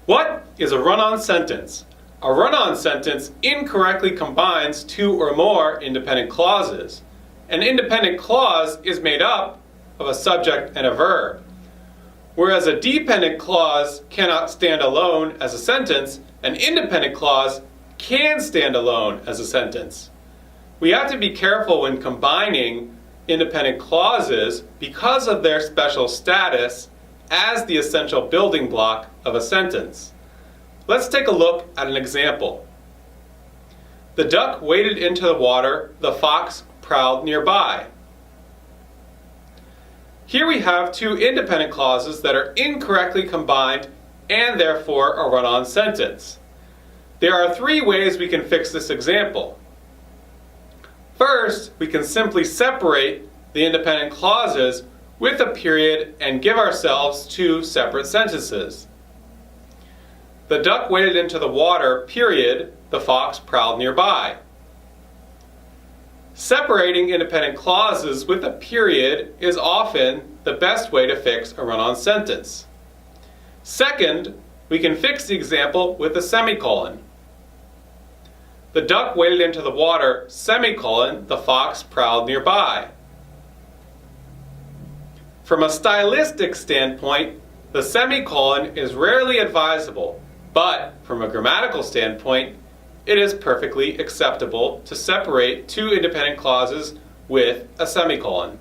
What is a run-on sentence? A run-on sentence incorrectly combines two or more independent clauses. An independent clause is made up of a subject and a verb. Whereas a dependent clause cannot stand alone as a sentence, an independent clause can stand alone as a sentence. We have to be careful when combining independent clauses because of their special status as the essential building block of a sentence. Let's take a look at an example. The duck waded into the water, the fox prowled nearby. Here we have two independent clauses that are incorrectly combined and therefore a run-on sentence. There are three ways we can fix this example. First, we can simply separate the independent clauses with a period and give ourselves two separate sentences. The duck waded into the water, period, the fox prowled nearby. Separating independent clauses with a period is often the best way to fix a run-on sentence. Second, we can fix the example with a semicolon. The duck waded into the water, semicolon, the fox prowled nearby. From a stylistic standpoint, the semicolon is rarely advisable, but from a grammatical standpoint, it is perfectly acceptable to separate two independent clauses with a semicolon.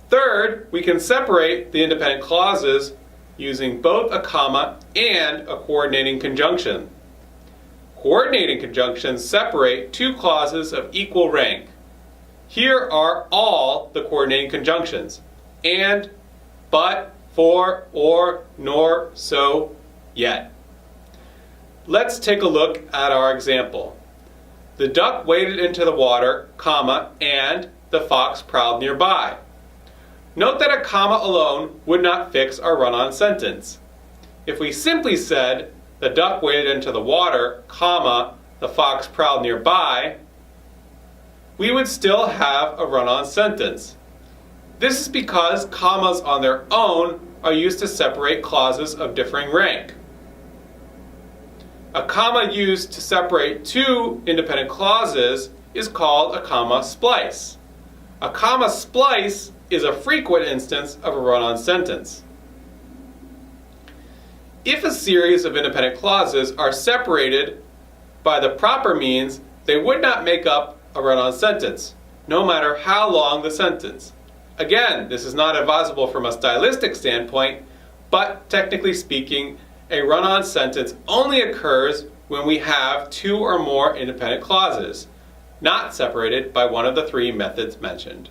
Third, we can separate the independent clauses using both a comma and a coordinating conjunction. Coordinating conjunctions separate two clauses of equal rank. Here are all the coordinating conjunctions: and, but, for, or, nor, so, yet. Let's take a look at our example. The duck waded into the water, comma, and the fox prowled nearby. Note that a comma alone would not fix our run-on sentence. If we simply said, the duck waded into the water, comma, the fox prowled nearby, we would still have a run-on sentence. This is because commas on their own are used to separate clauses of differing rank. A comma used to separate two independent clauses is called a comma splice. A comma splice is a frequent instance of a run-on sentence. If a series of independent clauses are separated by the proper means, they would not make up a run-on sentence, no matter how long the sentence. Again, this is not advisable from a stylistic standpoint, but technically speaking, a run-on sentence only occurs when we have two or more independent clauses, not separated by one of the three methods mentioned.